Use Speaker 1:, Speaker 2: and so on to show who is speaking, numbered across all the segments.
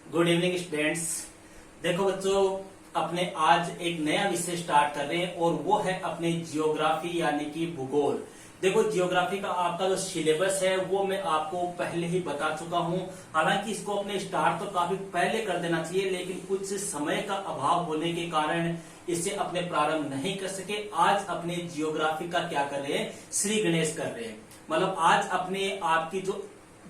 Speaker 1: Good evening students. देखो बच्चों, अपने आज एक नया विषय स्टार्ट कर रहे हैं और वो है अपने जियोग्राफी यानी कि भूगोल। देखो, जियोग्राफी का आपका जो सिलेबस है वो मैं आपको पहले ही बता चुका हूं। हालांकि इसको अपने स्टार्ट तो काफी पहले कर देना चाहिए, लेकिन कुछ समय का अभाव होने के कारण इसे अपने प्रारंभ नहीं कर सके। आज अपने जियोग्राफी का क्या कर रहे हैं, श्री गणेश कर रहे हैं। मतलब आज अपने आपकी जो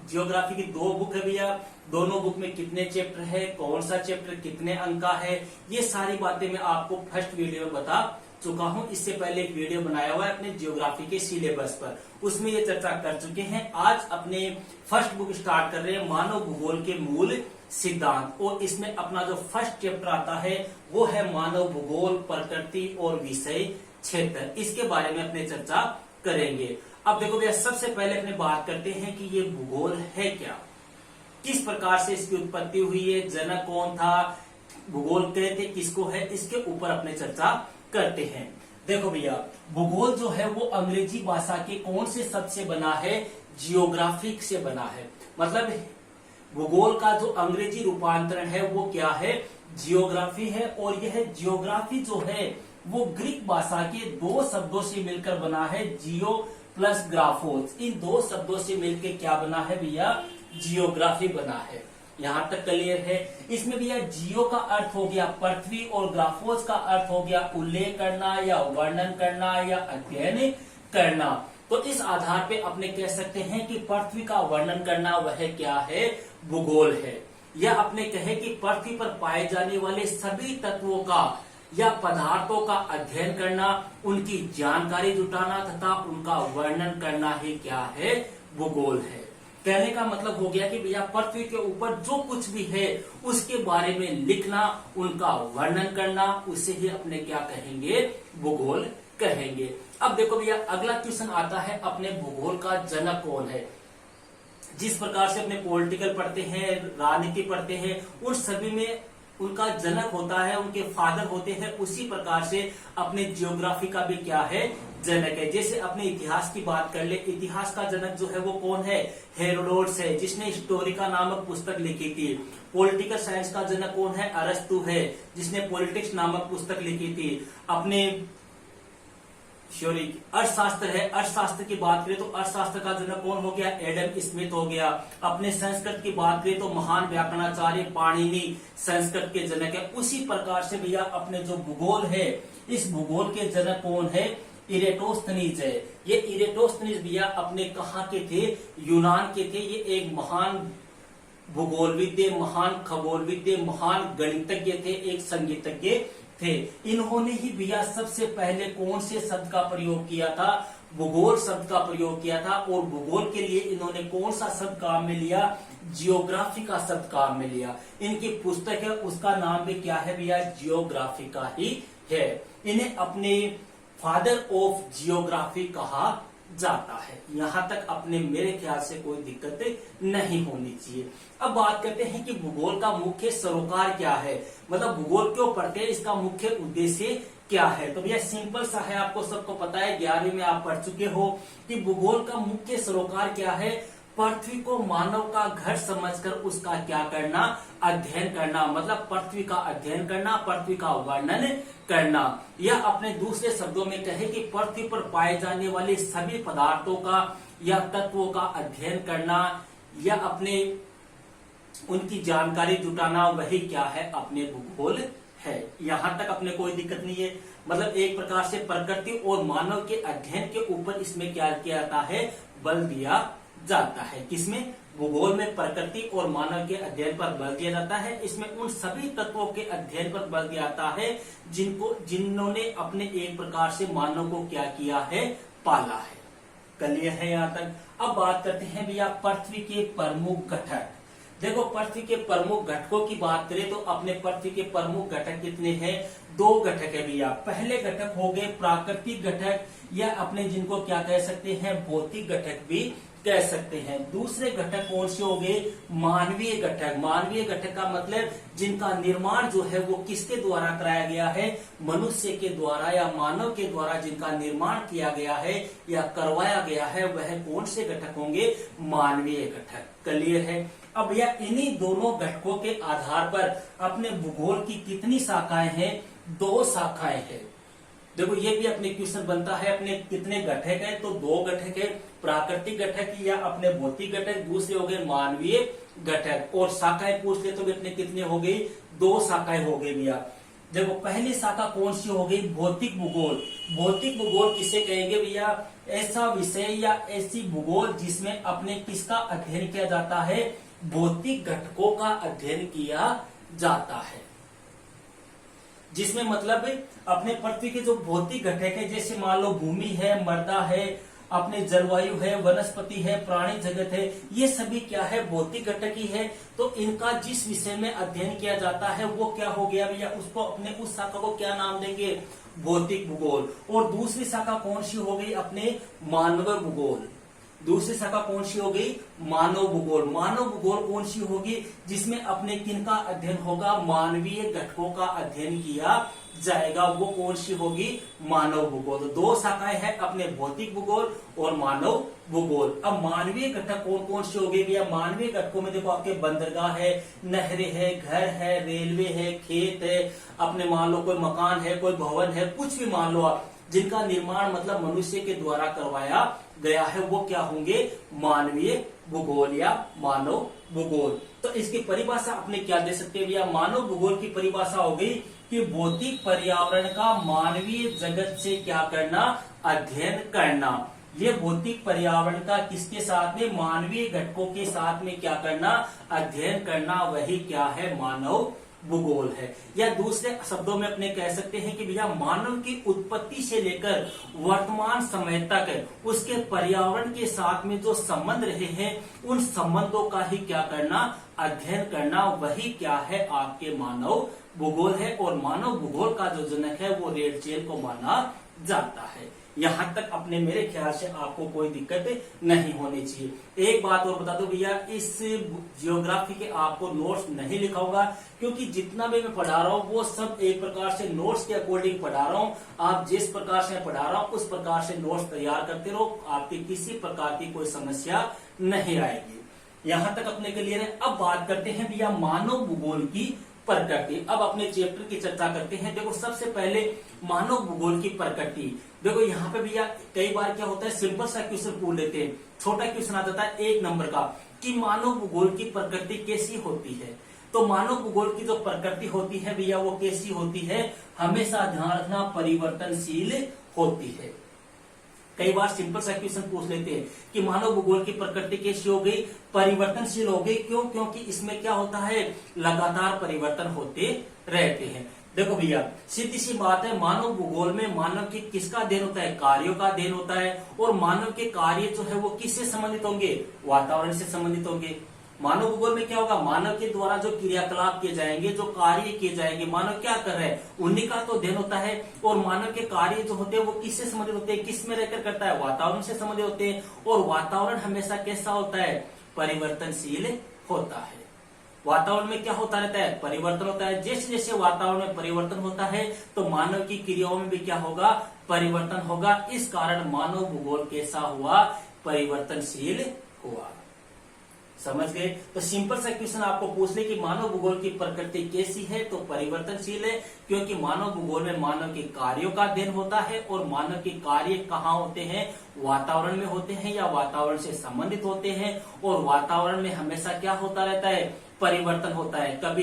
Speaker 1: जियोग्राफी की दो बुक है भैया, दोनों बुक में कितने चैप्टर है, कौन सा चैप्टर कितने अंक का है, ये सारी बातें मैं आपको फर्स्ट वीडियो में बता चुका हूं। इससे पहले एक वीडियो बनाया हुआ है अपने जियोग्राफी के सिलेबस पर, उसमें ये चर्चा कर चुके हैं। आज अपने फर्स्ट बुक स्टार्ट कर रहे हैं, मानव भूगोल के मूल सिद्धांत। और इसमें अपना जो फर्स्ट चैप्टर आता है वो है मानव भूगोल, प्रकृति और विषय क्षेत्र। इसके बारे में अपने चर्चा करेंगे। अब देखो भैया, सबसे पहले अपने बात करते हैं कि ये भूगोल है क्या, किस प्रकार से इसकी उत्पत्ति हुई है, जनक कौन था, भूगोल कहते किसको है, इसके ऊपर अपने चर्चा करते हैं। देखो भैया, भूगोल जो है वो अंग्रेजी भाषा के कौन से शब्द से बना है, जियोग्राफिक से बना है। मतलब भूगोल का जो अंग्रेजी रूपांतरण है वो क्या है, जियोग्राफी है। और यह जियोग्राफी जो है वो ग्रीक भाषा के दो शब्दों से मिलकर बना है, जियो प्लस ग्राफोस। इन दो शब्दों से मिलकर क्या बना है भैया, जियोग्राफी बना है। यहां तक क्लियर है। इसमें भैया जियो का अर्थ हो गया पृथ्वी और ग्राफोस का अर्थ हो गया उल्लेख करना या वर्णन करना या अध्ययन करना। तो इस आधार पे अपने कह सकते हैं कि पृथ्वी का वर्णन करना वह क्या है, भूगोल है। या अपने कहे कि पृथ्वी पर पाए जाने वाले सभी तत्वों का या पदार्थों का अध्ययन करना, उनकी जानकारी जुटाना तथा उनका वर्णन करना ही क्या है, भूगोल है। कहने का मतलब हो गया कि भैया पृथ्वी के ऊपर जो कुछ भी है उसके बारे में लिखना, उनका वर्णन करना, उसे ही अपने क्या कहेंगे, भूगोल कहेंगे। अब देखो भैया, अगला क्वेश्चन आता है अपने भूगोल का जनक कौन है। जिस प्रकार से अपने पॉलिटिकल पढ़ते हैं, राजनीति पढ़ते हैं, उन सभी में उनका जनक होता है, उनके फादर होते हैं, उसी प्रकार से अपने जियोग्राफी का भी क्या है, जनक है। जैसे अपने इतिहास की बात कर ले, इतिहास का जनक जो है वो कौन है, हेरोडोटस है, जिसने हिस्टोरिका नामक पुस्तक लिखी थी। पॉलिटिकल साइंस का जनक कौन है, अरस्तु है, जिसने पॉलिटिक्स नामक पुस्तक लिखी थी। अपने अर्थशास्त्र है, अर्थशास्त्र की बात करें तो अर्थशास्त्र का जनक कौन हो गया, एडम स्मिथ हो गया। अपने संस्कृत की बात करें तो महान व्याकरणाचार्य पाणिनि संस्कृत के जनक है। उसी प्रकार से भैया अपने जो भूगोल है, इस भूगोल के जनक कौन है, इरेटोस्थनीज है। ये इरेटोस्थनीज भैया अपने कहाँ के थे, यूनान के थे। ये एक महान भूगोलविद्य, महान खगोलविद्य, महान गणितज्ञ थे, एक संगीतज्ञ थे। इन्होंने ही भैया सबसे पहले कौन से शब्द का प्रयोग किया था, भूगोल शब्द का प्रयोग किया था। और भूगोल के लिए इन्होंने कौन सा शब्द काम में लिया, जियोग्राफी का शब्द काम में लिया। इनकी पुस्तक है, उसका नाम भी क्या है भैया, जियोग्राफी का ही है। इन्हें अपने फादर ऑफ जियोग्राफी कहा जाता है। यहां तक अपने मेरे ख्याल से कोई दिक्कत नहीं होनी चाहिए। अब बात करते हैं कि भूगोल का मुख्य सरोकार क्या है, मतलब भूगोल क्यों पढ़ते हैं, इसका मुख्य उद्देश्य क्या है। तो भैया सिंपल सा है, आपको सबको पता है, 11वीं में आप पढ़ चुके हो कि भूगोल का मुख्य सरोकार क्या है, पृथ्वी को मानव का घर समझकर उसका क्या करना, अध्ययन करना। मतलब पृथ्वी का अध्ययन करना, पृथ्वी का वर्णन करना। या अपने दूसरे शब्दों में कहे कि पृथ्वी पर पाए जाने वाले सभी पदार्थों का या तत्वों का अध्ययन करना या अपने उनकी जानकारी जुटाना, वही क्या है, अपने भूगोल है। यहां तक अपने कोई दिक्कत नहीं है। मतलब एक प्रकार से प्रकृति और मानव के अध्ययन के ऊपर इसमें क्या किया जाता है, बल दिया जाता है। किसमें, भूगोल में प्रकृति और मानव के अध्ययन पर बल दिया जाता है। इसमें उन सभी तत्वों के अध्ययन पर बल दिया जाता है जिन्होंने अपने एक प्रकार से मानव को क्या किया है, पाला है। क्लियर है यहाँ तक। अब बात करते हैं भैया पृथ्वी के प्रमुख घटक। देखो, पृथ्वी के प्रमुख घटकों की बात करें तो अपने पृथ्वी के प्रमुख घटक कितने हैं, दो घटक है भैया। पहले घटक हो गए प्राकृतिक घटक, या अपने जिनको क्या कह सकते हैं, भौतिक घटक भी कह सकते हैं। दूसरे घटक कौन से हो गए? मानवीय घटक। मानवीय घटक का मतलब जिनका निर्माण जो है वो किसके द्वारा कराया गया है? मनुष्य के द्वारा या मानव के द्वारा जिनका निर्माण किया गया है या करवाया गया है, वह कौन से घटक होंगे? मानवीय घटक। क्लियर है? अब यह इन्हीं दोनों घटकों के आधार पर अपने भूगोल की कितनी शाखाएं हैं? 2 शाखाएं हैं। देखो ये भी अपने क्वेश्चन बनता है, अपने कितने घटक है? तो 2 घटक है, प्राकृतिक घटक या अपने भौतिक घटक, दूसरे हो गए मानवीय घटक। और शाखाएं पूछ ले तो भी अपने कितने हो गई? 2 शाखाएं हो गई भैया। देखो पहली शाखा कौन सी हो गई? भौतिक भूगोल। भौतिक भूगोल किसे कहेंगे भैया? ऐसा विषय या ऐसी भूगोल जिसमें अपने किसका अध्ययन किया जाता है? भौतिक घटकों का अध्ययन किया जाता है, जिसमें मतलब अपने पृथ्वी के जो भौतिक घटक है, जैसे मान लो भूमि है, मृदा है, अपने जलवायु है, वनस्पति है, प्राणी जगत है, ये सभी क्या है? भौतिक घटक ही है। तो इनका जिस विषय में अध्ययन किया जाता है वो क्या हो गया भैया? उसको अपने उस शाखा को क्या नाम देंगे? भौतिक भूगोल। और दूसरी शाखा कौन सी हो गई? अपने मानव भूगोल। दूसरी शाखा कौन सी हो गई? मानव भूगोल। मानव भूगोल कौन सी होगी? जिसमें अपने किनका अध्ययन होगा? मानवीय घटकों का अध्ययन किया जाएगा। वो कौन सी होगी? मानव भूगोल। तो 2 शाखाएं हैं, अपने भौतिक भूगोल और मानव भूगोल। अब मानवीय घटक कौन कौन से हो गए भैया? मानवीय घटकों में देखो आपके बंदरगाह है, नहरें है, घर है, रेलवे है, खेत है, अपने मान लो कोई मकान है, कोई भवन है, कुछ भी मान लो आप, जिनका निर्माण मतलब मनुष्य के द्वारा करवाया गया है, वो क्या होंगे? मानवीय भूगोल या मानव भूगोल। तो इसकी परिभाषा अपने क्या दे सकते हैं भैया? मानव भूगोल की परिभाषा हो गई कि भौतिक पर्यावरण का मानवीय जगत से क्या करना? अध्ययन करना। ये भौतिक पर्यावरण का किसके साथ में? मानवीय घटकों के साथ में क्या करना? अध्ययन करना। वही क्या है? मानव भूगोल है। या दूसरे शब्दों में अपने कह सकते हैं कि भैया मानव की उत्पत्ति से लेकर वर्तमान समय तक उसके पर्यावरण के साथ में जो संबंध रहे हैं, उन संबंधों का ही क्या करना? अध्ययन करना। वही क्या है? आपके मानव भूगोल है। और मानव भूगोल का जो जनक है वो रेडचेल को माना जाता है। यहां तक अपने मेरे ख्याल से आपको कोई दिक्कत नहीं होनी चाहिए। एक बात और बता दो भैया, इस जियोग्राफी के आपको नोट्स नहीं लिखा होगा, क्योंकि जितना भी मैं पढ़ा रहा हूँ वो सब एक प्रकार से नोट्स के अकॉर्डिंग पढ़ा रहा हूँ। आप जिस प्रकार से पढ़ा रहा हूँ उस प्रकार से नोट्स तैयार करते रहो, आपकी किसी प्रकार की कोई समस्या नहीं आएगी। यहां तक अपने क्लियर है। अब बात करते हैं भैया मानव भूगोल की प्रकृति। अब अपने चैप्टर की चर्चा करते हैं। देखो सबसे पहले मानव भूगोल की प्रकृति। देखो यहाँ पे भैया कई बार क्या होता है, सिंपल सा क्वेश्चन पूछ लेते हैं, छोटा क्वेश्चन आ जाता है 1 नंबर का, कि मानव भूगोल की प्रकृति कैसी होती है। तो मानव भूगोल की जो प्रकृति होती है भैया वो कैसी होती है? हमेशा ध्यान रखना, परिवर्तनशील होती है। कई बार सिंपल सा क्वेश्चन पूछ लेते हैं कि मानव भूगोल की प्रकृति कैसी हो गई? परिवर्तनशील हो गई। क्यों? क्योंकि इसमें क्या होता है? लगातार परिवर्तन होते रहते हैं। देखो भैया सीधी सी बात है, मानव भूगोल में मानव के किसका अध्ययन होता है? कार्यों का अध्ययन होता है। और मानव के कार्य जो है वो किससे संबंधित होंगे? वातावरण से संबंधित होंगे। मानव भूगोल में क्या होगा? मानव के द्वारा जो क्रियाकलाप किए जाएंगे, जो कार्य किए जाएंगे, मानव क्या कर रहे हैं, उन्हीं का तो अध्ययन होता है। और मानव के कार्य जो होते हैं वो किससे संबंधित होते हैं? किस में रहकर करता है? वातावरण से संबंधित होते हैं। और वातावरण हमेशा कैसा होता है? परिवर्तनशील होता है। वातावरण में क्या होता रहता है? परिवर्तन होता है। जैसे जैसे वातावरण में परिवर्तन होता है तो मानव की क्रियाओं में भी क्या होगा? परिवर्तन होगा। इस कारण मानव भूगोल कैसा हुआ? परिवर्तनशील हुआ। समझ गए? तो सिंपल सा क्वेश्चन आपको पूछ ले कि मानव भूगोल की प्रकृति कैसी है, तो परिवर्तनशील है। क्योंकि मानव भूगोल में मानव के कार्यों का अध्ययन होता है। और मानव के कार्य कहाँ होते हैं? वातावरण में होते हैं या वातावरण से संबंधित होते हैं। और वातावरण में हमेशा क्या होता रहता है? परिवर्तन होता है। कभी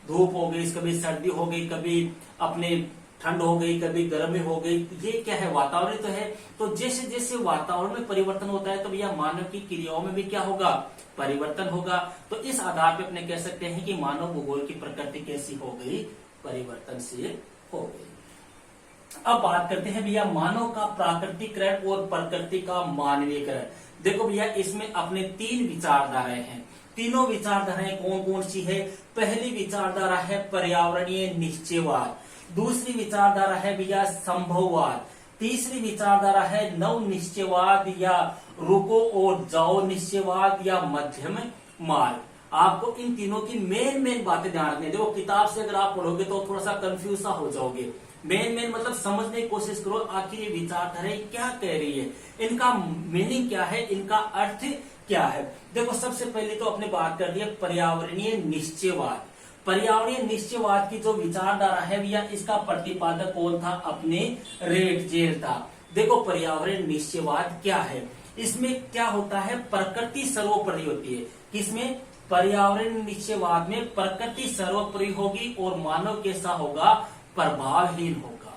Speaker 1: धूप हो गई, कभी सर्दी हो गई, कभी अपने ठंड हो गई, कभी गर्मी हो गई। ये क्या है? वातावरण तो है। तो जैसे जैसे वातावरण में परिवर्तन होता है तो भैया मानव की क्रियाओं में भी क्या होगा? परिवर्तन होगा। तो इस आधार पर अपने कह सकते हैं कि मानव भूगोल की प्रकृति कैसी हो गई? परिवर्तनशील हो गई। अब बात करते हैं भैया मानव का प्राकृतिकरण और प्रकृति का मानवीयकरण। देखो भैया इसमें अपने 3 विचारधाराएं हैं। तीनों विचारधाराएं कौन कौन सी है? पहली विचारधारा है पर्यावरणीय निश्चयवाद, दूसरी विचारधारा है भैया संभववाद, तीसरी विचारधारा है नव निश्चयवाद या रुको और जाओ निश्चयवाद या मध्यम मार्ग। आपको इन तीनों की मेन बातें ध्यान रखनी है। देखो किताब से अगर आप पढ़ोगे तो थोड़ा सा कंफ्यूज सा हो जाओगे। मेन मतलब समझने की कोशिश करो आखिर ये विचारधारा क्या कह रही है, इनका मीनिंग क्या है, इनका अर्थ क्या है। देखो सबसे पहले तो अपने बात कर दी है पर्यावरणीय निश्चयवाद। पर्यावरणीय निश्चयवाद की जो विचारधारा है भैया, इसका प्रतिपादक कौन था? अपने रेटजेल था। देखो पर्यावरण निश्चयवाद क्या है, इसमें क्या होता है, प्रकृति सर्वोपरि होती है। किसमें? पर्यावरण निश्चयवाद में प्रकृति सर्वोपरि होगी और मानव कैसा होगा? प्रभावहीन होगा।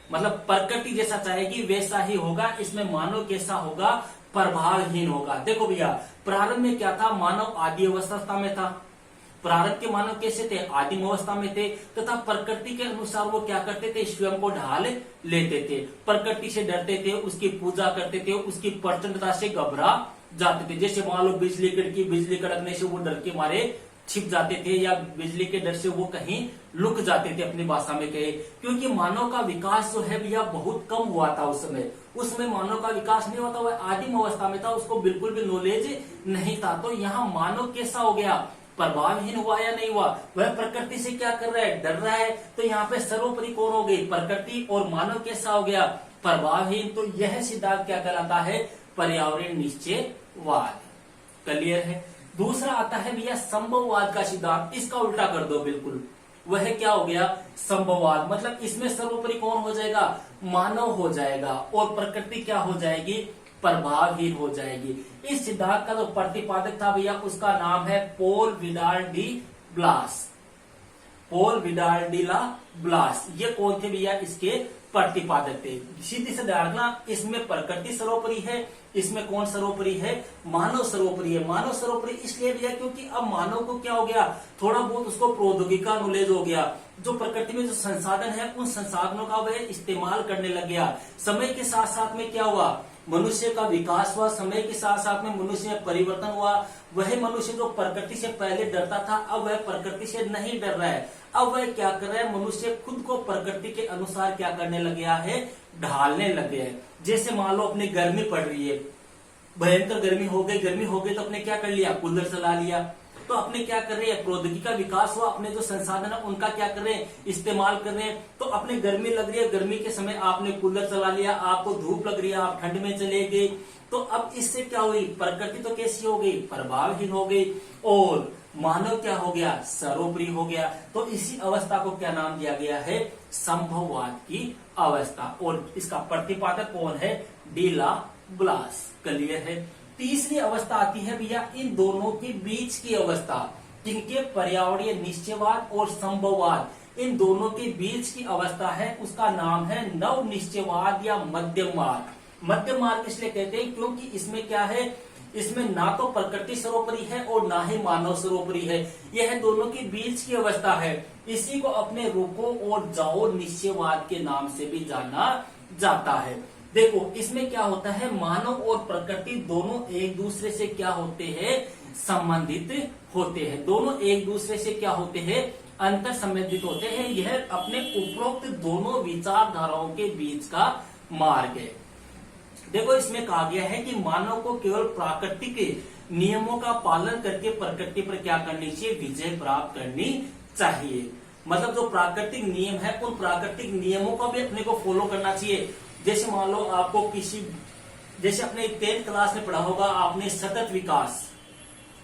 Speaker 1: मतलब प्रकृति जैसा चाहेगी वैसा ही होगा, इसमें मानव कैसा होगा? प्रभावहीन होगा। देखो भैया प्रारंभ में क्या था? मानव आदि अवस्था में था। प्रारंभ के मानव कैसे थे? आदिम अवस्था में थे, तथा प्रकृति के अनुसार वो क्या करते थे? स्वयं को ढाल लेते थे, प्रकृति से डरते थे, उसकी पूजा करते थे, उसकी प्रचंडता से घबरा जाते थे। जैसे मान लो बिजली कड़की, बिजली कड़कने से वो डर के मारे छिप जाते थे, या बिजली के डर से वो कहीं लुक जाते थे, अपनी भाषा में कहे। क्योंकि मानव का विकास जो है भैया बहुत कम हुआ था उस समय मानव का विकास नहीं हुआ था, वह आदिम अवस्था में था, उसको बिल्कुल भी नॉलेज नहीं था। तो यहाँ मानव कैसा हो गया? प्रभावहीन हुआ या नहीं हुआ? वह प्रकृति से क्या कर रहा है? डर रहा है। तो यहाँ पे सर्वोपरि कौन हो गई? प्रकृति। और मानव कैसा हो गया? प्रभावहीन। तो यह सिद्धांत क्या कहलाता है? पर्यावरण निश्चयवाद। क्लियर है? दूसरा आता है भैया संभववाद का सिद्धांत। इसका उल्टा कर दो बिल्कुल। वह क्या हो गया? संभववाद। मतलब इसमें सर्वोपरि कौन हो जाएगा? मानव हो जाएगा, और प्रकृति क्या हो जाएगी? प्रभावहीन हो जाएगी। इस सिद्धांत का जो प्रतिपादक था भैया, उसका नाम है Paul Vidal de Blache. Paul Vidal de la Blache, ये कौन थे भैया? इसके प्रतिपादक थे। सीधी से ध्यान रखना, इसमें प्रकृति सर्वोपरि है, इसमें कौन सर्वोपरि है? मानव सर्वोपरि है। मानव सर्वोपरि इसलिए भैया क्योंकि अब मानव को क्या हो गया? थोड़ा बहुत उसको प्रौद्योगिकी का नॉलेज हो गया। जो प्रकृति में जो संसाधन है, उन संसाधनों का वह इस्तेमाल करने लग गया। समय के साथ साथ में क्या हुआ? मनुष्य का विकास हुआ। समय के साथ साथ में मनुष्य में परिवर्तन हुआ। वह मनुष्य जो प्रकृति से पहले डरता था, अब वह प्रकृति से नहीं डर रहा है। अब वह क्या कर रहा है? मनुष्य खुद को प्रकृति के अनुसार क्या करने लग गया है? ढालने लग गया है। जैसे मान लो अपनी गर्मी पड़ रही है, भयंकर गर्मी हो गई तो अपने क्या कर लिया? कूलर चला लिया। तो अपने क्या कर रहे हैं? प्रौद्योगिकी का विकास हुआ, अपने जो संसाधन है उनका क्या कर रहे हैं? इस्तेमाल कर रहे हैं। तो अपने गर्मी लग रही है, गर्मी के समय आपने कूलर चला लिया, आपको धूप लग रही है, आप ठंड में चले गए। तो अब इससे क्या हुई? प्रकृति तो कैसी हो गई? प्रभावहीन हो गई, और मानव क्या हो गया? सर्वोपरि हो गया। तो इसी अवस्था को क्या नाम दिया गया है? संभववाद की अवस्था। और इसका प्रतिपादक कौन है? D la BLAS. क्लियर है? तीसरी अवस्था आती है भैया इन दोनों के बीच की अवस्था, जिनके पर्यावरणीय निश्चयवाद और संभववाद, इन दोनों के बीच की अवस्था है, उसका नाम है नव निश्चयवाद या मध्यम मार्ग। मध्यम मार्ग इसलिए कहते हैं क्योंकि इसमें क्या है? इसमें ना तो प्रकृति सर्वोपरि है और ना ही मानव सर्वोपरि है। यह दोनों के बीच की अवस्था है। इसी को अपने रुको और जाओ निश्चयवाद के नाम से भी जाना जाता है। देखो इसमें क्या होता है? मानव और प्रकृति दोनों एक दूसरे से क्या होते हैं? संबंधित होते हैं। दोनों एक दूसरे से क्या होते हैं? अंतर संबंधित होते हैं। यह अपने उपरोक्त दोनों विचारधाराओं के बीच का मार्ग है। देखो इसमें कहा गया है कि मानव को केवल प्राकृतिक नियमों का पालन करके प्रकृति पर क्या करनी चाहिए? विजय प्राप्त करनी चाहिए। मतलब जो प्राकृतिक नियम है, उन प्राकृतिक नियमों का भी अपने को फॉलो करना चाहिए। जैसे मान लो आपको जैसे अपने 10th क्लास में पढ़ा होगा आपने सतत विकास,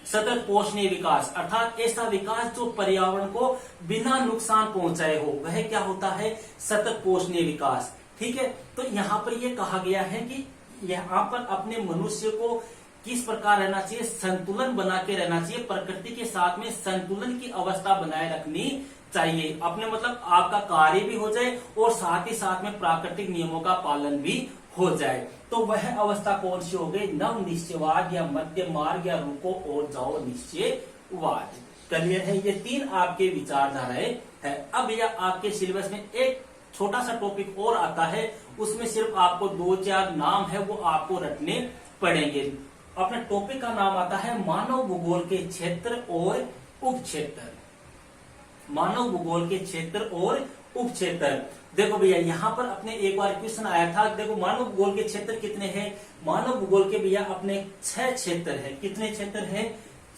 Speaker 1: सतत पोषणीय विकास, अर्थात ऐसा विकास जो पर्यावरण को बिना नुकसान पहुंचाए हो, वह क्या होता है? सतत पोषणीय विकास। ठीक है? तो यहाँ पर यह कहा गया है कि यहाँ पर अपने मनुष्य को किस प्रकार रहना चाहिए? संतुलन बना के रहना चाहिए। प्रकृति के साथ में संतुलन की अवस्था बनाए रखनी चाहिए। अपने मतलब आपका कार्य भी हो जाए और साथ ही साथ में प्राकृतिक नियमों का पालन भी हो जाए। तो वह अवस्था कौन सी हो गई? नव निश्चयवाद या मध्य मार्ग या रुको और जाओ निश्चयवाद। क्लियर है? ये तीन आपके विचारधाराएं है। अब भैया आपके सिलेबस में एक छोटा सा टॉपिक और आता है, उसमें सिर्फ आपको 2-4 नाम है वो आपको रटने पड़ेंगे। अपने टॉपिक का नाम आता है मानव भूगोल के क्षेत्र और उपक्षेत्र। मानव भूगोल के क्षेत्र और उप क्षेत्र। देखो भैया यहाँ पर अपने एक बार क्वेश्चन आया था, देखो मानव भूगोल के क्षेत्र कितने हैं, मानव भूगोल के भैया अपने 6 क्षेत्र है। कितने क्षेत्र है,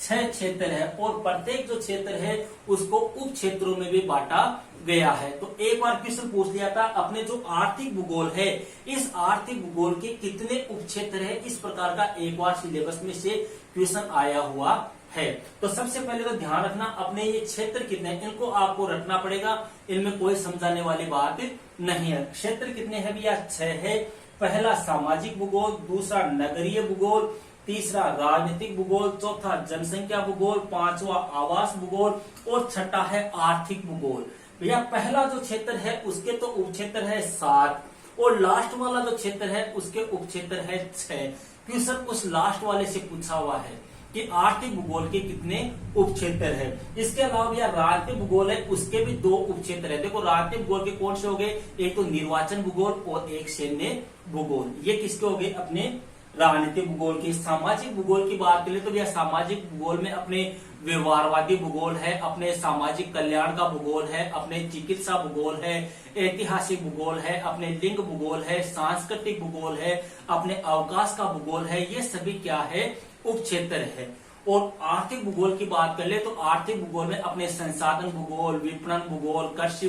Speaker 1: 6 क्षेत्र है, और प्रत्येक जो क्षेत्र है उसको उप क्षेत्रों में भी बांटा गया है। तो एक बार क्वेश्चन पूछ लिया था, अपने जो आर्थिक भूगोल है, इस आर्थिक भूगोल के कितने उप क्षेत्र है, इस प्रकार का एक बार सिलेबस में से क्वेश्चन आया हुआ है। तो सबसे पहले तो ध्यान रखना, अपने ये क्षेत्र कितने हैं इनको आपको रखना पड़ेगा, इनमें कोई समझाने वाली बात नहीं है। क्षेत्र कितने हैं भैया, 6 है। पहला सामाजिक भूगोल, दूसरा नगरीय भूगोल, तीसरा राजनीतिक भूगोल, चौथा जनसंख्या भूगोल, पांचवा आवास भूगोल और छठा है आर्थिक भूगोल। भैया पहला जो क्षेत्र है उसके तो उप क्षेत्र है 7, और लास्ट वाला जो क्षेत्र है उसके उप क्षेत्र है 6। क्वेश्चन उस लास्ट वाले से पूछा हुआ है कि आर्थिक भूगोल के कितने उप क्षेत्र है। इसके अलावा भैया राजनीतिक भूगोल है, उसके भी 2 उप क्षेत्र है। देखो राजनीतिक भूगोल के कौन से हो गए, एक तो निर्वाचन भूगोल और एक सैन्य भूगोल, ये किसके हो गए, अपने राजनीतिक भूगोल की। सामाजिक भूगोल की बात करें तो भैया सामाजिक भूगोल में अपने व्यवहारवादी भूगोल है, अपने सामाजिक कल्याण का भूगोल है, अपने चिकित्सा भूगोल है, ऐतिहासिक भूगोल है, अपने लिंग भूगोल है, सांस्कृतिक भूगोल है, अपने अवकाश का भूगोल है, ये सभी क्या है, उप क्षेत्र है। और आर्थिक भूगोल की बात कर ले तो आर्थिक भूगोल में अपने संसाधन भूगोल, विपणन भूगोल, कृषि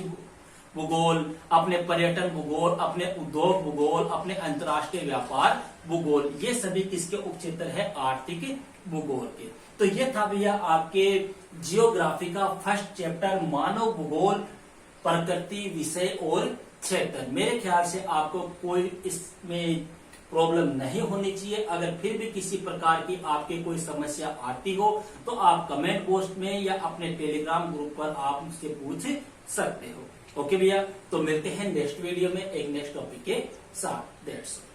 Speaker 1: भूगोल, अपने पर्यटन भूगोल, अपने उद्योग भूगोल, अपने अंतर्राष्ट्रीय व्यापार भूगोल, ये सभी किसके उप क्षेत्र है, आर्थिक भूगोल के। तो ये था भैया आपके जियोग्राफी का फर्स्ट चैप्टर, मानव भूगोल, प्रकृति, विषय और क्षेत्र। मेरे ख्याल से आपको कोई इसमें प्रॉब्लम नहीं होनी चाहिए। अगर फिर भी किसी प्रकार की आपके कोई समस्या आती हो तो आप कमेंट बॉक्स में या अपने टेलीग्राम ग्रुप पर आप मुझसे पूछ सकते हो। ओके भैया, तो मिलते हैं नेक्स्ट वीडियो में एक नेक्स्ट टॉपिक के साथ। That's all.